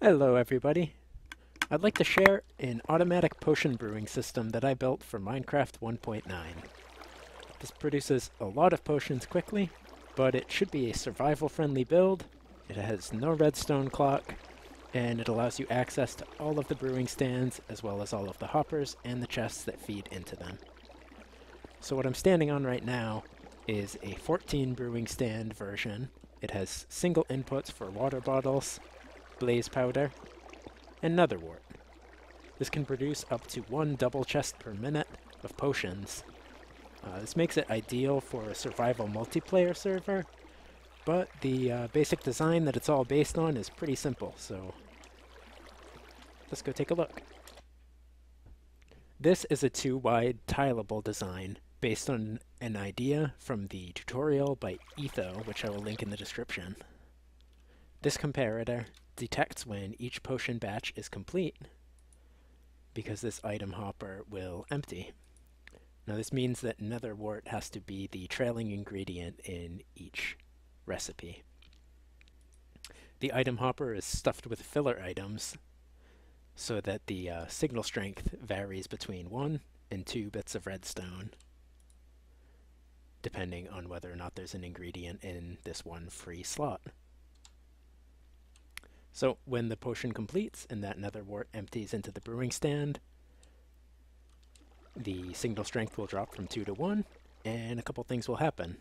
Hello everybody. I'd like to share an automatic potion brewing system that I built for Minecraft 1.9. This produces a lot of potions quickly, but it should be a survival-friendly build. It has no redstone clock, and it allows you access to all of the brewing stands, as well as all of the hoppers and the chests that feed into them. So what I'm standing on right now is a 14 brewing stand version. It has single inputs for water bottles, blaze powder, and netherwort. This can produce up to 1 double chest per minute of potions. This makes it ideal for a survival multiplayer server, but the basic design that it's all based on is pretty simple, so let's go take a look. This is a 2-wide tileable design based on an idea from the tutorial by Etho, which I will link in the description. This comparator detects when each potion batch is complete, because this item hopper will empty. Now this means that netherwort has to be the trailing ingredient in each recipe. The item hopper is stuffed with filler items so that the signal strength varies between 1 and 2 bits of redstone, depending on whether or not there's an ingredient in this one free slot. So when the potion completes and that netherwort empties into the brewing stand, the signal strength will drop from 2 to 1, and a couple things will happen.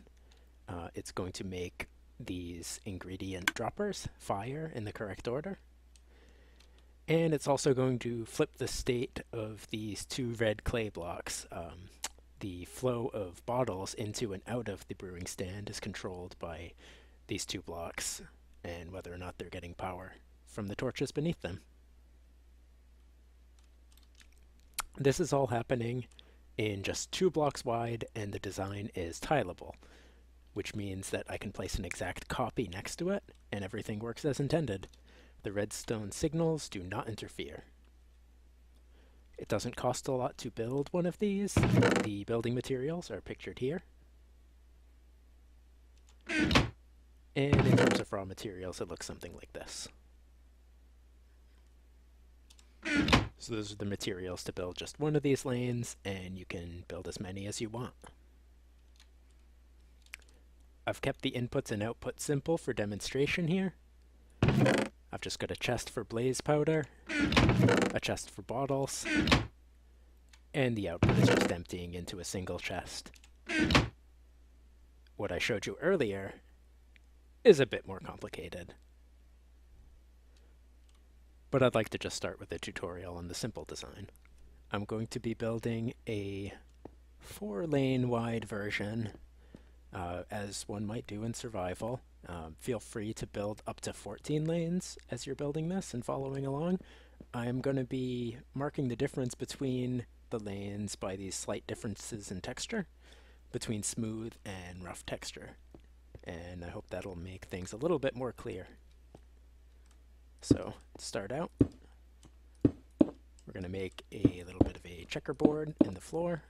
It's going to make these ingredient droppers fire in the correct order, and it's also going to flip the state of these 2 red clay blocks. The flow of bottles into and out of the brewing stand is controlled by these 2 blocks, and whether or not they're getting power from the torches beneath them. This is all happening in just 2 blocks wide, and the design is tileable, which means that I can place an exact copy next to it, and everything works as intended. The redstone signals do not interfere. It doesn't cost a lot to build one of these. The building materials are pictured here. And in terms of raw materials, it looks something like this. So those are the materials to build just one of these lanes, and you can build as many as you want. I've kept the inputs and outputs simple for demonstration here. I've just got a chest for blaze powder, a chest for bottles, and the output is just emptying into a single chest. What I showed you earlier is a bit more complicated, but I'd like to just start with a tutorial on the simple design. I'm going to be building a 4-lane wide version, as one might do in survival. Feel free to build up to 14 lanes as you're building this and following along. I'm going to be marking the difference between the lanes by these slight differences in texture between smooth and rough texture, and I hope that'll make things a little bit more clear. So, to start out, we're going to make a little bit of a checkerboard in the floor,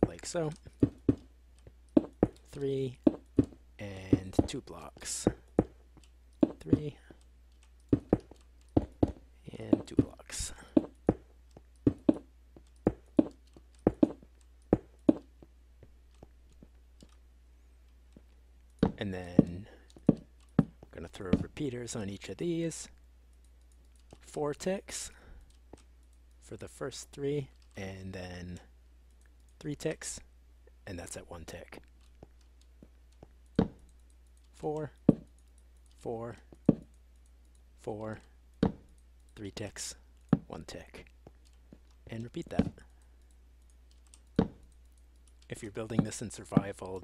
like so. 3 and 2 blocks. 3 and 2 blocks. And then I'm going to throw repeaters on each of these. 4 ticks for the first 3, and then 3 ticks, and that's at 1 tick. 4, 4, 4, 3 ticks, 1 tick, and repeat that. If you're building this in survival,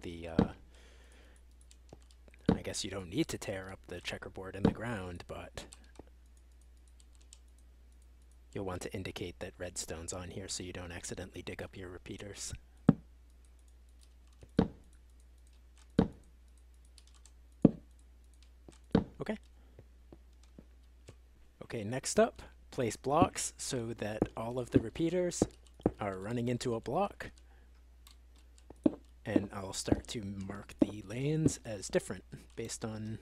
I guess you don't need to tear up the checkerboard in the ground, but you'll want to indicate that redstone's on here so you don't accidentally dig up your repeaters. Okay, next up, place blocks so that all of the repeaters are running into a block. And I'll start to mark the lanes as different based on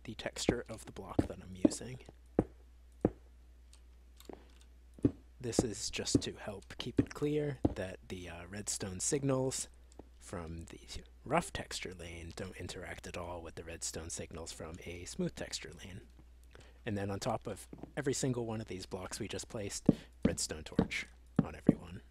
the texture of the block that I'm using. This is just to help keep it clear that the redstone signals from the rough texture lane don't interact at all with the redstone signals from a smooth texture lane. And then on top of every single one of these blocks we just placed, redstone torch on every one.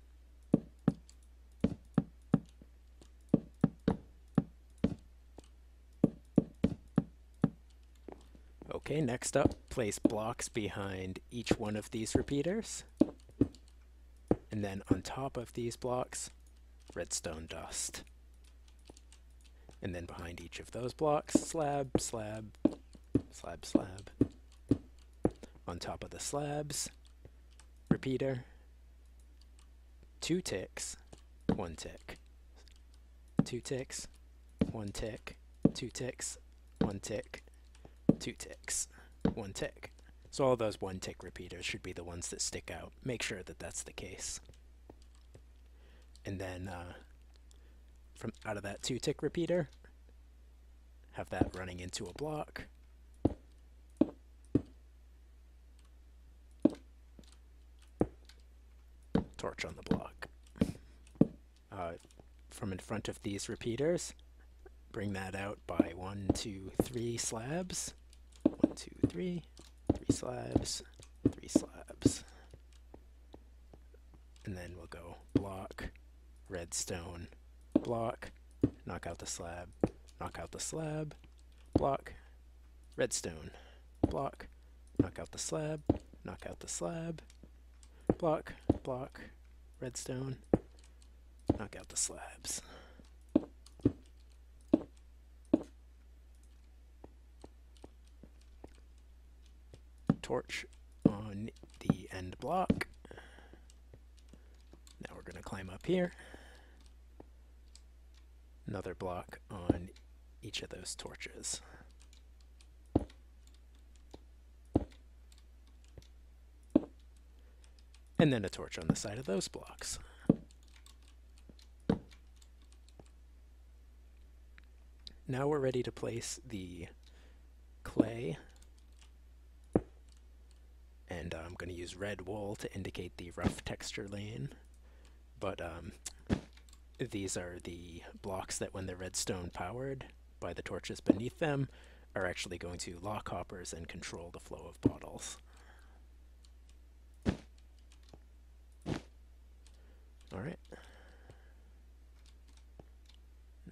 Okay, next up, place blocks behind each one of these repeaters. And then on top of these blocks, redstone dust. And then behind each of those blocks, slab, slab, slab, slab. On top of the slabs, repeater, 2 ticks, 1 tick. 2 ticks, 1 tick, 2 ticks, 1 tick, 2 ticks, 1 tick. So all those 1 tick repeaters should be the ones that stick out. Make sure that that's the case. And then from out of that 2 tick repeater, have that running into a block. Torch on the block. From in front of these repeaters, bring that out by 1, 2, 3 slabs. 1, 2, 3, 3 slabs, 3 slabs. And then we'll go block, redstone, block, knock out the slab, knock out the slab, block, redstone, block, knock out the slab, knock out the slab, block, block, redstone, knock out the slabs. Torch on the end block. Now we're going to climb up here. Another block on each of those torches. And then a torch on the side of those blocks. Now we're ready to place the clay. And I'm going to use red wool to indicate the rough texture lane. But these are the blocks that when they're redstone powered by the torches beneath them are actually going to lock hoppers and control the flow of bottles. Alright.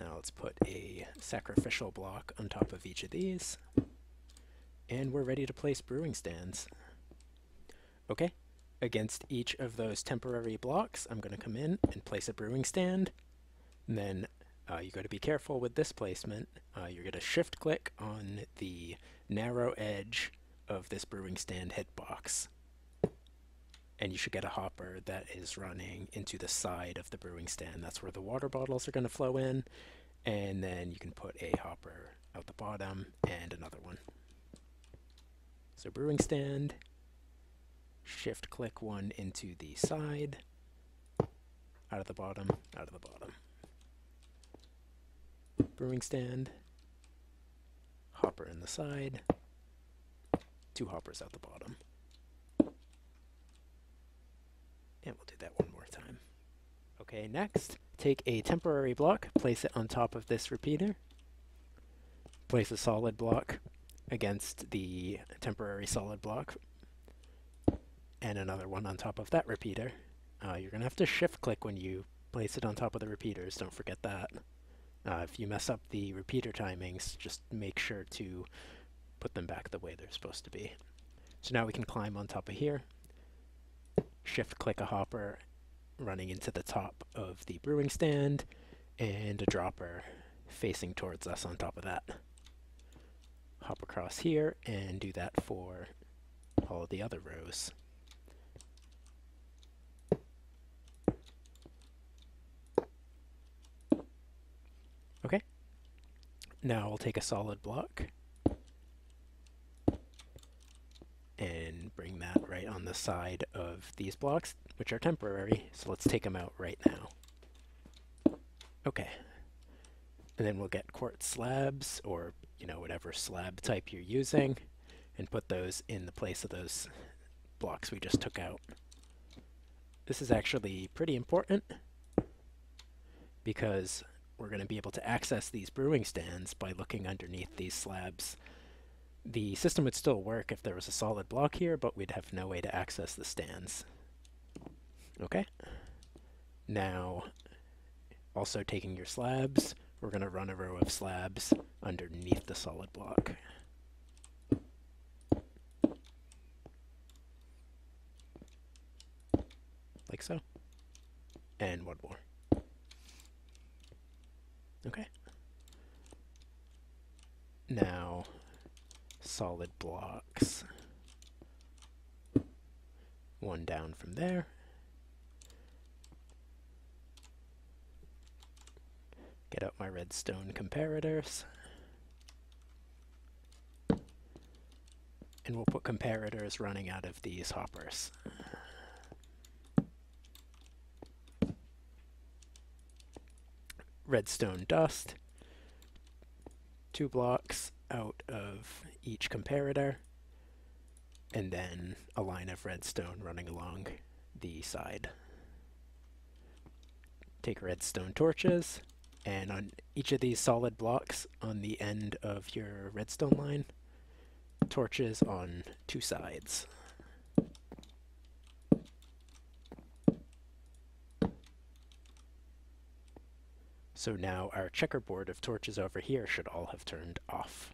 Now let's put a sacrificial block on top of each of these. And we're ready to place brewing stands. Okay, against each of those temporary blocks, I'm going to come in and place a brewing stand. And then you got to be careful with this placement. You're going to shift click on the narrow edge of this brewing stand hitbox. And you should get a hopper that is running into the side of the brewing stand. That's where the water bottles are going to flow in. And then you can put a hopper out the bottom and another one. So brewing stand, shift click one into the side, out of the bottom, out of the bottom. Brewing stand, hopper in the side, 2 hoppers out the bottom. And we'll do that one more time. Okay, next, take a temporary block, place it on top of this repeater. Place a solid block against the temporary solid block. And another one on top of that repeater. You're going to have to shift click when you place it on top of the repeaters, don't forget that. If you mess up the repeater timings, just make sure to put them back the way they're supposed to be. So now we can climb on top of here. Shift click a hopper running into the top of the brewing stand and a dropper facing towards us on top of that. Hop across here and do that for all of the other rows. Okay, now we'll take a solid block and bring that right on the side of these blocks, which are temporary, so let's take them out right now. Okay, and then we'll get quartz slabs, or whatever slab type you're using, and put those in the place of those blocks we just took out. This is actually pretty important because we're going to be able to access these brewing stands by looking underneath these slabs. The system would still work if there was a solid block here, but we'd have no way to access the stands. Okay. Now, also taking your slabs, we're going to run a row of slabs underneath the solid block. Like so. And one more. Okay. Now, solid blocks. One down from there. Get out my redstone comparators. And we'll put comparators running out of these hoppers. Redstone dust. 2 blocks out of each comparator. And then a line of redstone running along the side. Take redstone torches. And on each of these solid blocks on the end of your redstone line, torches on 2 sides. So now our checkerboard of torches over here should all have turned off.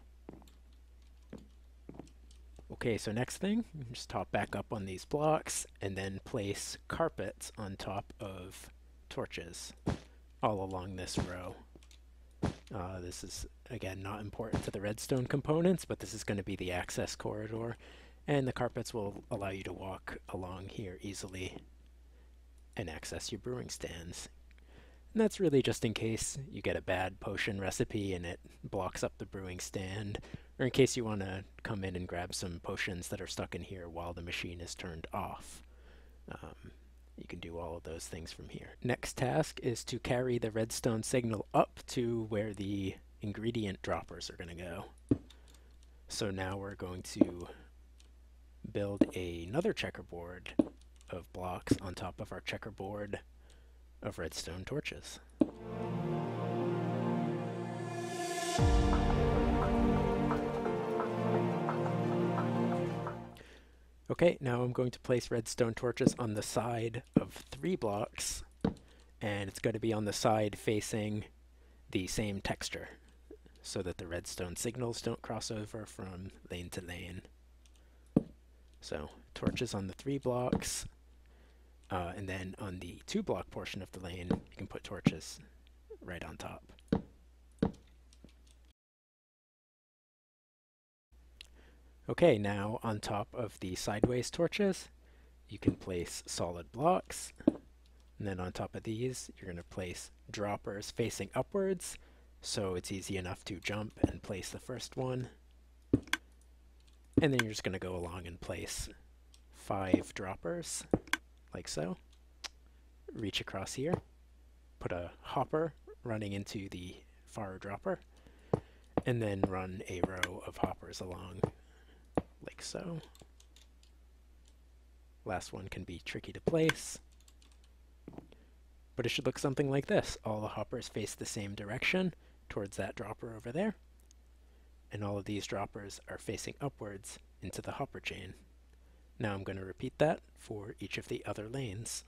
Okay, so next thing, just top back up on these blocks and then place carpets on top of torches all along this row. This is, again, not important to the redstone components, but this is going to be the access corridor, and the carpets will allow you to walk along here easily and access your brewing stands. And that's really just in case you get a bad potion recipe and it blocks up the brewing stand, or in case you want to come in and grab some potions that are stuck in here while the machine is turned off. You can do all of those things from here. Next task is to carry the redstone signal up to where the ingredient droppers are going to go. So now we're going to build another checkerboard of blocks on top of our checkerboard of redstone torches. Okay, now I'm going to place redstone torches on the side of 3 blocks, and it's going to be on the side facing the same texture so that the redstone signals don't cross over from lane to lane. So torches on the 3 blocks, and then on the 2 block portion of the lane, you can put torches right on top. Okay, now on top of the sideways torches, you can place solid blocks. And then on top of these, you're going to place droppers facing upwards, so it's easy enough to jump and place the first one. And then you're just going to go along and place 5 droppers, like so. Reach across here, put a hopper running into the far dropper, and then run a row of hoppers along, like so. Last one can be tricky to place, but it should look something like this. All the hoppers face the same direction towards that dropper over there, and all of these droppers are facing upwards into the hopper chain. Now I'm going to repeat that for each of the other lanes.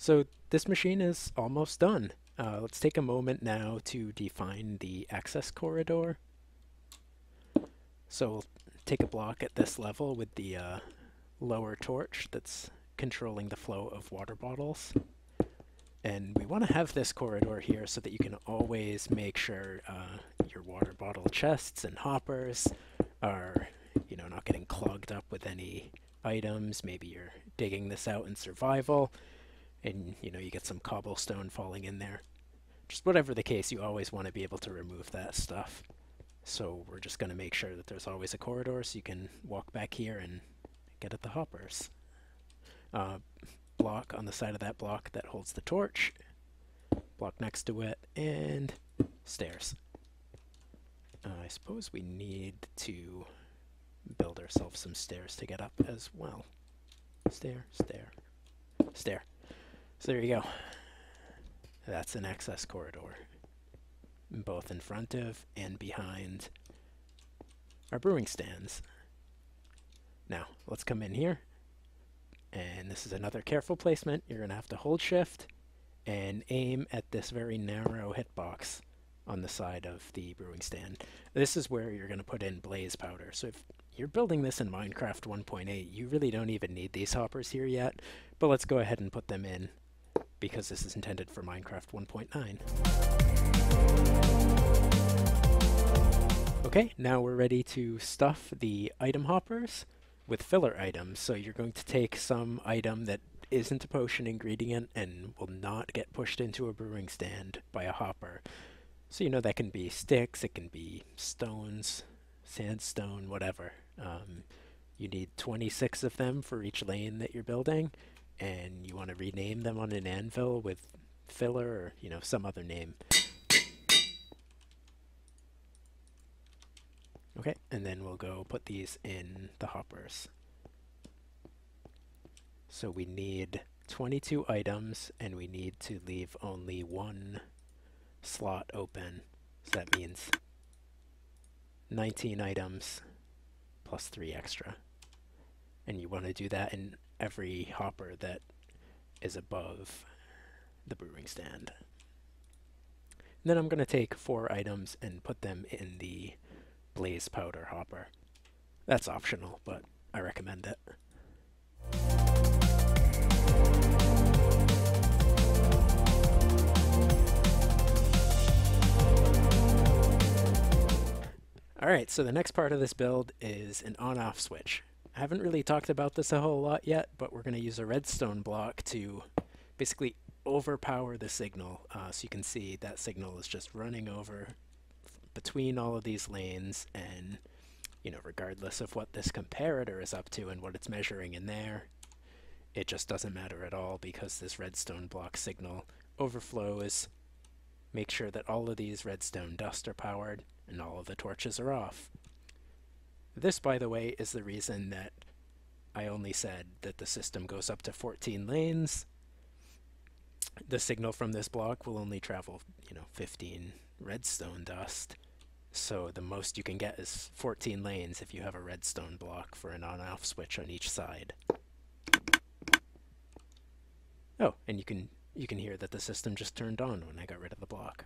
So this machine is almost done. Let's take a moment now to define the access corridor. So we'll take a block at this level with the lower torch that's controlling the flow of water bottles. And we want to have this corridor here so that you can always make sure your water bottle chests and hoppers are, not getting clogged up with any items. Maybe you're digging this out in survival, and you know you get some cobblestone falling in there. Just whatever the case, you always want to be able to remove that stuff. So we're just going to make sure that there's always a corridor so you can walk back here and get at the hoppers. Block on the side of that block that holds the torch, block next to it, and stairs. I suppose we need to build ourselves some stairs to get up as well. Stair, stair, stair. So there you go. That's an access corridor, both in front of and behind our brewing stands. Now, let's come in here, and this is another careful placement. You're going to have to hold shift and aim at this very narrow hitbox on the side of the brewing stand. This is where you're going to put in blaze powder. So if you're building this in Minecraft 1.8, you really don't even need these hoppers here yet, but let's go ahead and put them in because this is intended for Minecraft 1.9. Okay, now we're ready to stuff the item hoppers with filler items. So you're going to take some item that isn't a potion ingredient and will not get pushed into a brewing stand by a hopper. So you know that can be sticks, it can be stones, sandstone, whatever. You need 26 of them for each lane that you're building, and you want to rename them on an anvil with filler or, you know, some other name. Okay, and then we'll go put these in the hoppers. So we need 22 items, and we need to leave only one slot open. So that means 19 items plus 3 extra. And you want to do that in every hopper that is above the brewing stand. And then I'm going to take 4 items and put them in the blaze powder hopper. That's optional, but I recommend it. Alright, so the next part of this build is an on-off switch. I haven't really talked about this a whole lot yet, but we're going to use a redstone block to basically overpower the signal. So you can see that signal is just running over between all of these lanes, and you know, regardless of what this comparator is up to and what it's measuring in there, it just doesn't matter at all because this redstone block signal overflows. Make sure that all of these redstone dust are powered and all of the torches are off. This, by the way, is the reason that I only said that the system goes up to 14 lanes. The signal from this block will only travel, 15 redstone dust. So the most you can get is 14 lanes if you have a redstone block for an on-off switch on each side. Oh, and you can hear that the system just turned on when I got rid of the block.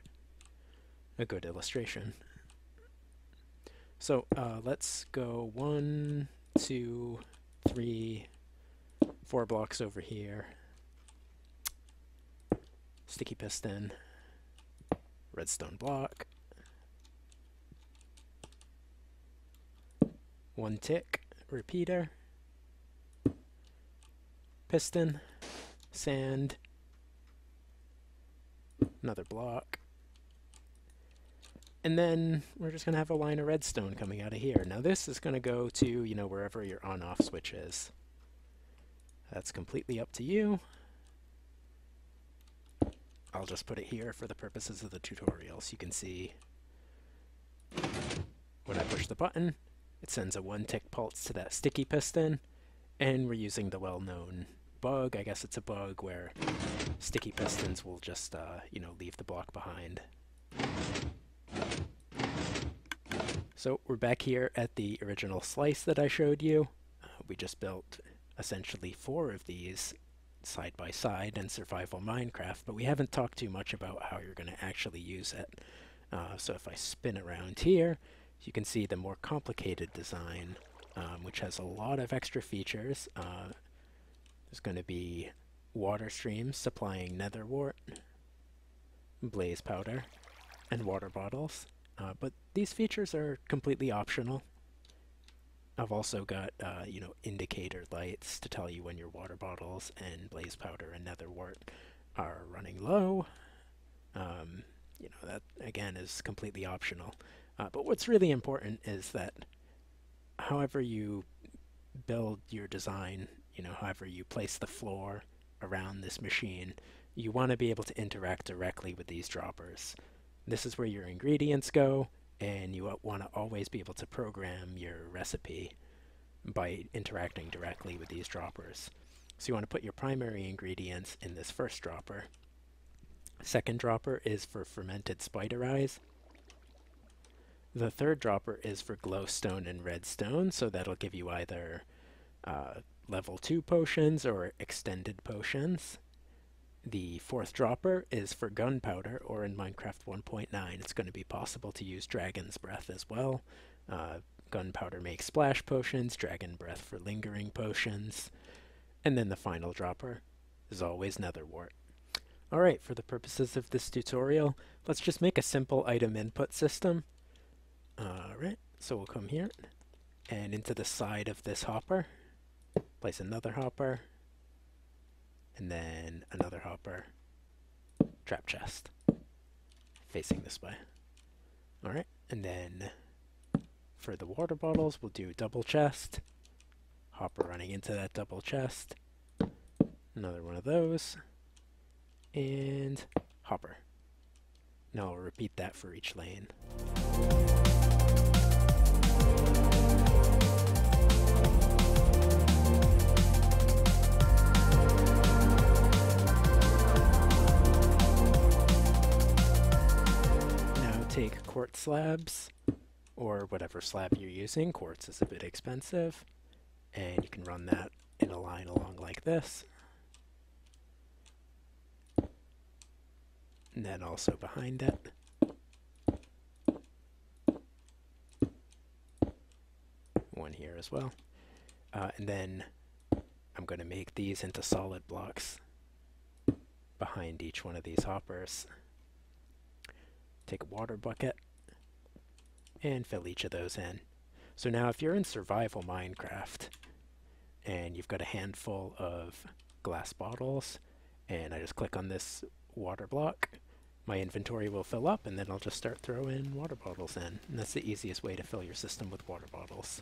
A good illustration. So let's go 1, 2, 3, 4 blocks over here. Sticky piston, redstone block, 1 tick, repeater, piston, sand, another block, and then we're just going to have a line of redstone coming out of here. Now this is going to go to, wherever your on-off switch is. That's completely up to you. I'll just put it here for the purposes of the tutorial so you can see when I push the button, it sends a 1-tick pulse to that sticky piston, and we're using the well-known bug. I guess it's a bug where sticky pistons will just, leave the block behind. So we're back here at the original slice that I showed you. We just built essentially 4 of these side by side in survival Minecraft, but we haven't talked too much about how you're going to actually use it. So if I spin around here, you can see the more complicated design, which has a lot of extra features. There's going to be water streams supplying nether wart, blaze powder, and water bottles. But these features are completely optional. I've also got, indicator lights to tell you when your water bottles and blaze powder and nether wart are running low. That again is completely optional. But what's really important is that however you build your design, however you place the floor around this machine, you want to be able to interact directly with these droppers. This is where your ingredients go, and you want to always be able to program your recipe by interacting directly with these droppers. So you want to put your primary ingredients in this first dropper. Second dropper is for fermented spider eyes. The third dropper is for glowstone and redstone, so that'll give you either level 2 potions or extended potions. The fourth dropper is for gunpowder, or in Minecraft 1.9 it's going to be possible to use dragon's breath as well. Gunpowder makes splash potions, dragon breath for lingering potions, and then the final dropper is always nether wart. Alright, for the purposes of this tutorial, let's just make a simple item input system. Alright, so we'll come here, and into the side of this hopper, place another hopper, and then another hopper, trap chest, facing this way. Alright, and then for the water bottles, we'll do double chest, hopper running into that double chest, another one of those, and hopper. Now I'll repeat that for each lane. Take quartz slabs, or whatever slab you're using. Quartz is a bit expensive, and you can run that in a line along like this. And then also behind it. One here as well. And then I'm going to make these into solid blocks behind each one of these hoppers. Take a water bucket and fill each of those in. So now if you're in survival Minecraft and you've got a handful of glass bottles and I just click on this water block, my inventory will fill up, and then I'll just start throwing water bottles in. And that's the easiest way to fill your system with water bottles.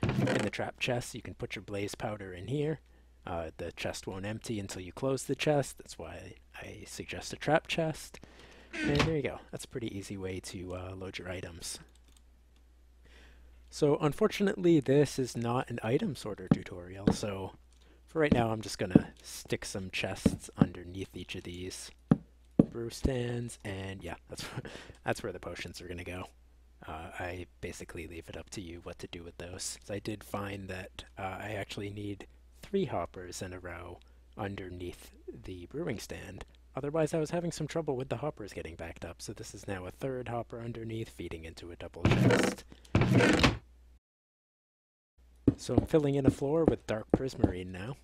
In the trap chest, you can put your blaze powder in here. The chest won't empty until you close the chest. That's why I suggest a trap chest. And there you go. That's a pretty easy way to load your items. So unfortunately, this is not an item sorter tutorial. So for right now, I'm just going to stick some chests underneath each of these brew stands. And yeah, that's where the potions are going to go. I basically leave it up to you what to do with those. So I did find that I actually need 3 hoppers in a row underneath the brewing stand. Otherwise I was having some trouble with the hoppers getting backed up, so this is now a 3rd hopper underneath feeding into a double chest. So I'm filling in a floor with dark prismarine now.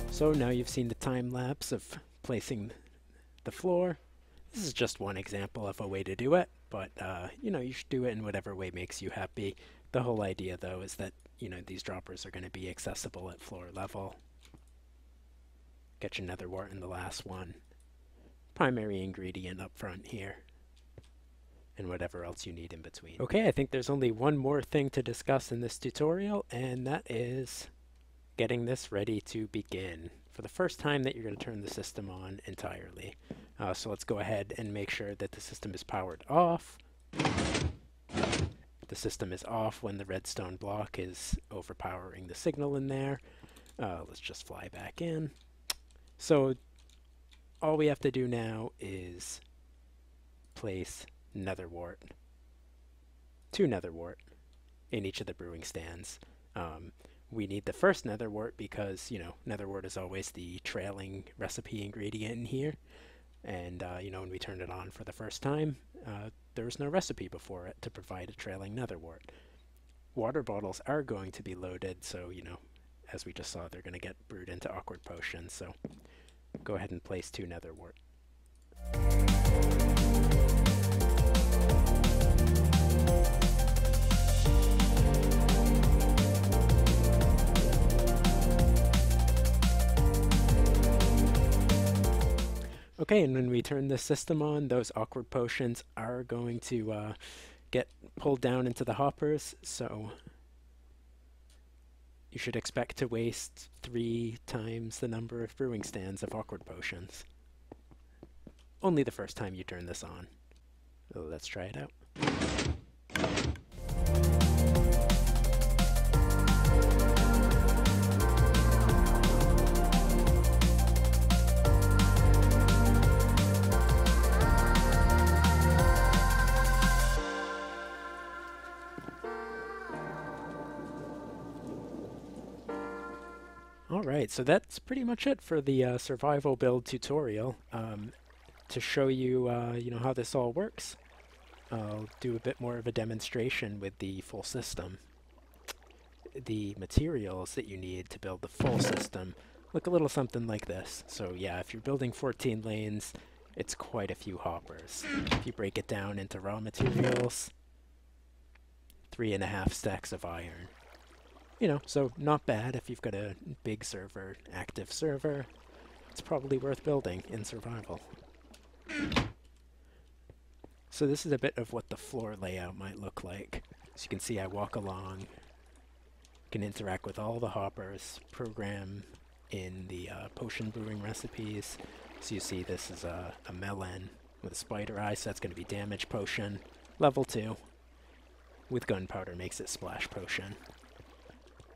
So now you've seen the time lapse of placing the floor. This is just one example of a way to do it, but you know, you should do it in whatever way makes you happy. The whole idea, though, is that, you know, these droppers are going to be accessible at floor level. Get your nether wart in the last one. Primary ingredient up front here. And whatever else you need in between. Okay, I think there's only one more thing to discuss in this tutorial, and that is getting this ready to begin for the first time that you're going to turn the system on entirely. So let's go ahead and make sure that the system is powered off. The system is off when the redstone block is overpowering the signal in there. Let's just fly back in. So all we have to do now is place nether wart, 2 nether wart in each of the brewing stands. We need the first nether wart because, you know, nether wart is always the trailing recipe ingredient in here. And, you know, when we turned it on for the first time, there was no recipe before it to provide a trailing nether wart. Water bottles are going to be loaded, so, you know, as we just saw, they're going to get brewed into awkward potions. So go ahead and place 2 nether wart. Okay, and when we turn this system on, those awkward potions are going to get pulled down into the hoppers, so you should expect to waste 3 times the number of brewing stands of awkward potions. Only the first time you turn this on. So let's try it out. Alright, so that's pretty much it for the survival build tutorial. To show you, you know, how this all works, I'll do a bit more of a demonstration with the full system. The materials that you need to build the full system look a little something like this. So yeah, if you're building 14 lanes, it's quite a few hoppers. If you break it down into raw materials, 3.5 stacks of iron. You know, so not bad if you've got a big server, active server. It's probably worth building in survival. So this is a bit of what the floor layout might look like. As you can see, I walk along, can interact with all the hoppers, program in the potion brewing recipes. So you see this is a melon with a spider eye, so that's going to be damage potion. Level 2 with gunpowder makes it splash potion.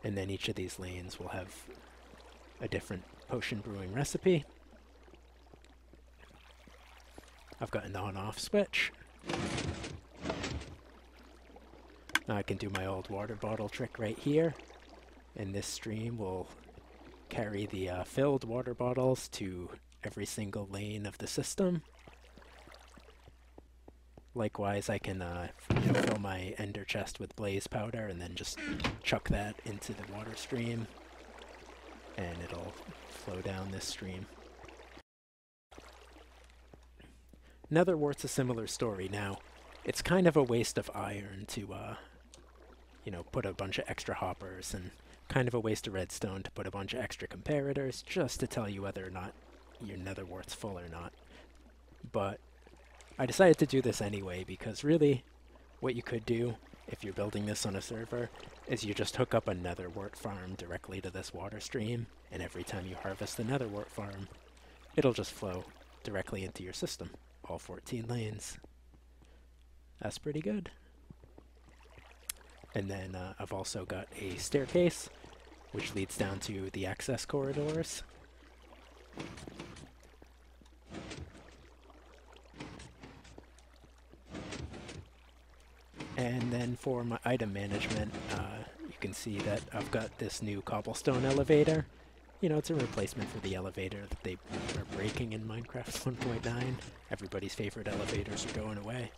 And then each of these lanes will have a different potion brewing recipe. I've got an on-off switch. Now I can do my old water bottle trick right here. And this stream will carry the filled water bottles to every single lane of the system. Likewise, I can you know, fill my ender chest with blaze powder and then just chuck that into the water stream. And it'll flow down this stream. Nether wart's a similar story. Now, it's kind of a waste of iron to, you know, put a bunch of extra hoppers, and kind of a waste of redstone to put a bunch of extra comparators, just to tell you whether or not your nether wart's full or not. But I decided to do this anyway, because really, what you could do, if you're building this on a server, is you just hook up a nether wart farm directly to this water stream, and every time you harvest the nether wart farm, it'll just flow directly into your system. All 14 lanes. That's pretty good. And then I've also got a staircase, which leads down to the access corridors. And then for my item management, you can see that I've got this new cobblestone elevator. You know, it's a replacement for the elevator that they are breaking in Minecraft 1.9. Everybody's favorite elevators are going away.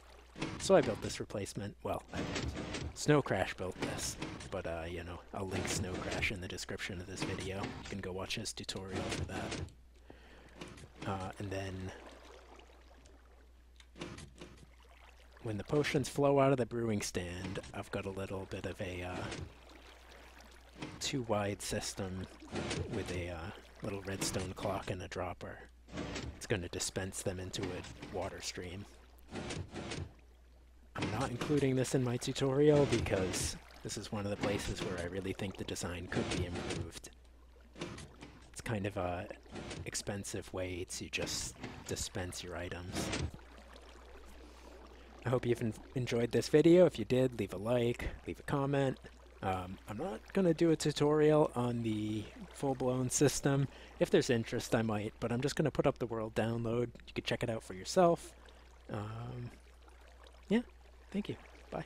So I built this replacement. Well, Snow Crash built this, but you know, I'll link Snow Crash in the description of this video. You can go watch his tutorial for that. And then when the potions flow out of the brewing stand, I've got a little bit of a two-wide system with a little redstone clock and a dropper. It's going to dispense them into a water stream. I'm not including this in my tutorial because this is one of the places where I really think the design could be improved. It's kind of a expensive way to just dispense your items. I hope you've enjoyed this video. If you did, leave a like, leave a comment. I'm not going to do a tutorial on the full-blown system. If there's interest, I might, but I'm just going to put up the world download. You can check it out for yourself. Yeah, thank you. Bye.